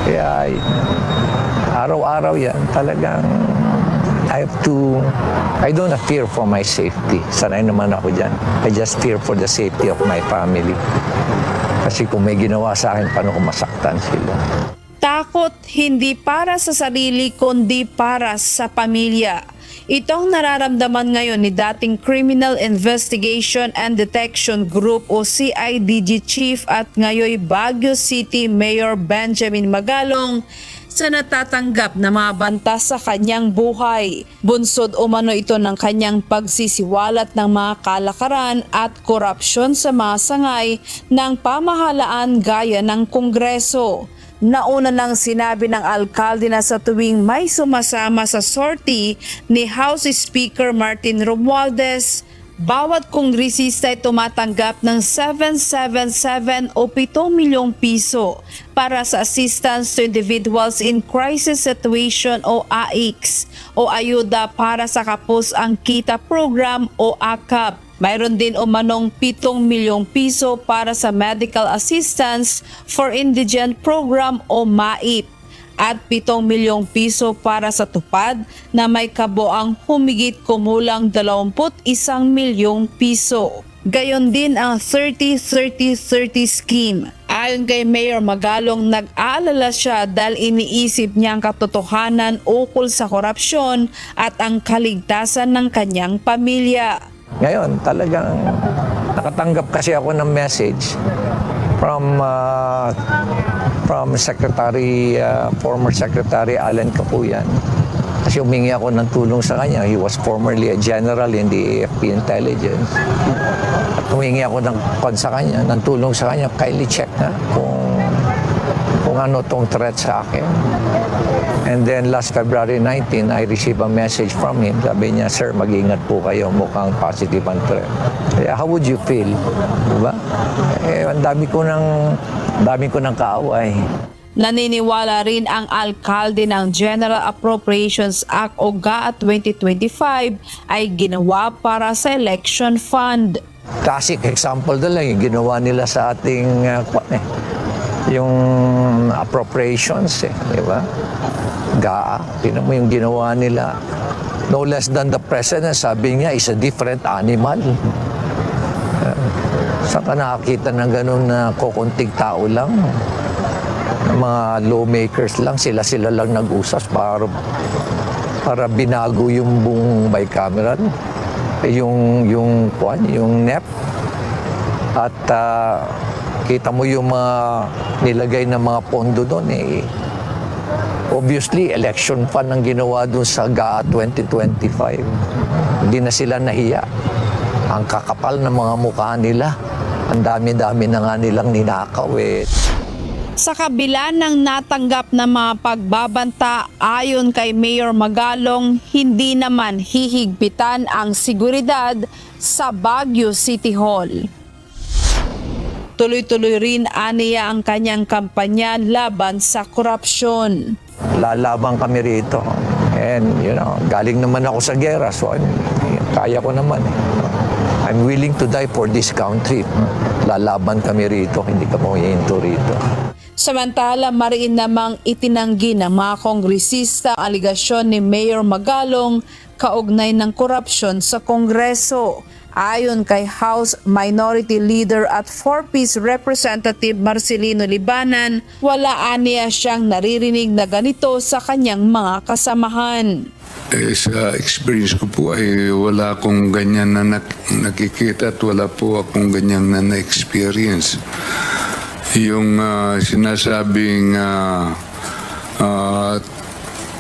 Kaya araw-araw yan talagang I don't fear for my safety. Sanay naman ako dyan. I just fear for the safety of my family. Kasi kung may ginawa sa akin, paano kung masaktan sila? Takot hindi para sa sarili kundi para sa pamilya. Itong nararamdaman ngayon ni dating Criminal Investigation and Detection Group o CIDG Chief at ngayoy Baguio City Mayor Benjamin Magalong sa natatanggap na mga banta sa kanyang buhay. Bunsod umano ito ng kanyang pagsisiwalat ng mga kalakaran at korupsyon sa mga sangay ng pamahalaan gaya ng Kongreso. Nauna nang sinabi ng alkalde na sa tuwing may sumasama sa sortie ni House Speaker Martin Romualdez, bawat kongresista ay tumatanggap ng 777 o 7 milyong piso para sa Assistance to Individuals in Crisis Situation o AICS o ayuda para sa kapos ang kita program o AKAP. Mayroon din umanong 7 milyong piso para sa Medical Assistance for Indigent Program o MAIP at 7 milyong piso para sa tupad na may kabuang humigit kumulang 21 milyong piso. Gayon din ang 30-30-30 scheme. Ayon kay Mayor Magalong, nag-aalala siya dahil iniisip niya ang katotohanan ukol sa korupsyon at ang kaligtasan ng kanyang pamilya. Ngayon, talagang nakatanggap kasi ako ng message from former Secretary Alan Capuyan. Kasi humingi ako ng tulong sa kanya. He was formerly a general in the AFP Intelligence. At humingi ako ng tulong sa kanya. Kindly check na kung ano tong threat sa akin. And then last February 19, I received a message from him. Sabi niya, "Sir, mag-ingat po kayo. Mukhang positive ang threat." Kaya, how would you feel? Diba? Ang dami ko ng kaaway. Naniniwala rin ang alkalde ng General Appropriations Act o GAA 2025 ay ginawa para sa election fund. Classic example na lang yung ginawa nila sa ating yung appropriations, di ba? GAA, tingnan mo yung ginawa nila. No less than the president, sabi niya, is a different animal. Saan ka nakakita ng ganun na kukunting tao lang? Mga lawmakers lang, sila lang nag-usas para binago yung buong bicameral, yung NEP. At kita mo yung mga nilagay na mga pondo doon obviously, election fund ang ginawa doon sa GAA 2025. Hindi na sila nahiya. Ang kakapal ng mga mukha nila. Ang dami-dami na nga nilang ninakaw Sa kabila ng natanggap na mga pagbabanta, ayon kay Mayor Magalong, hindi naman hihigpitan ang seguridad sa Baguio City Hall. Tuloy-tuloy rin aniya ang kanyang kampanya laban sa korupsyon. Lalabang kami rito. And, galing naman ako sa gera. So, kaya ko naman. I'm willing to die for this country. Lalaban kami rito. Hindi ka mo hihinto rito. Samantala, mariin namang itinanggi ng mga kongresista ang aligasyon ni Mayor Magalong kaugnay ng korupsyon sa Kongreso. Ayon kay House Minority Leader at 4-piece Representative Marcelino Libanan, wala aniya siyang naririnig na ganito sa kanyang mga kasamahan. Sa experience ko po ay wala akong ganyan na nakikita at wala po akong ganyan na na-experience. Yung sinasabing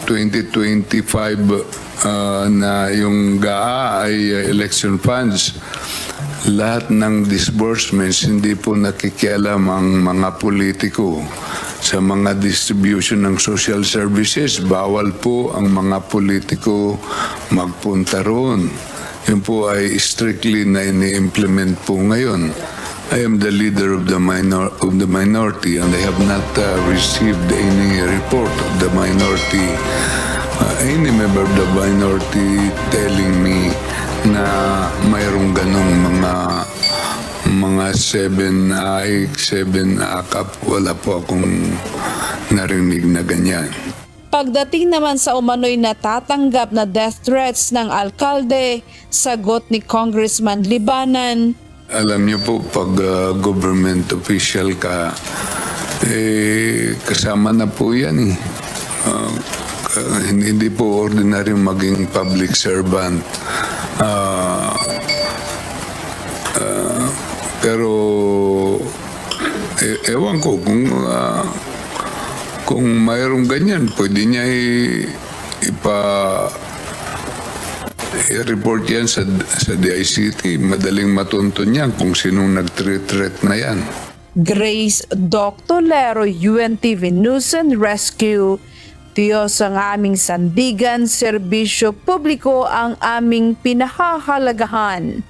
2025 na yung GAA ay election funds, lahat ng disbursements hindi po nakikialam ang mga politiko. Sa mga distribution ng social services, bawal po ang mga politiko magpunta roon. Yun po ay strictly na ini-implement po ngayon. I am the leader of the minority and I have not received any report of the minority, any member of the minority telling me na mayroong ganong mga 7 AIC, 7 AKAP. Wala po akong narinig na ganyan. Pagdating naman sa umano'y natatanggap na death threats ng alkalde, sagot ni Congressman Libanan, Alam niyo po, pag government official ka, kasama na po yan eh. Hindi po ordinary maging public servant. Pero ewan ko kung mayroong ganyan, pwede niya i-report yan sa DICT. Madaling matuntun yan kung sinong nag-threat na yan. Grace Dr. Lero, UNTV News and Rescue. Diyos ang aming sandigan, serbisyo publiko ang aming pinahahalagahan.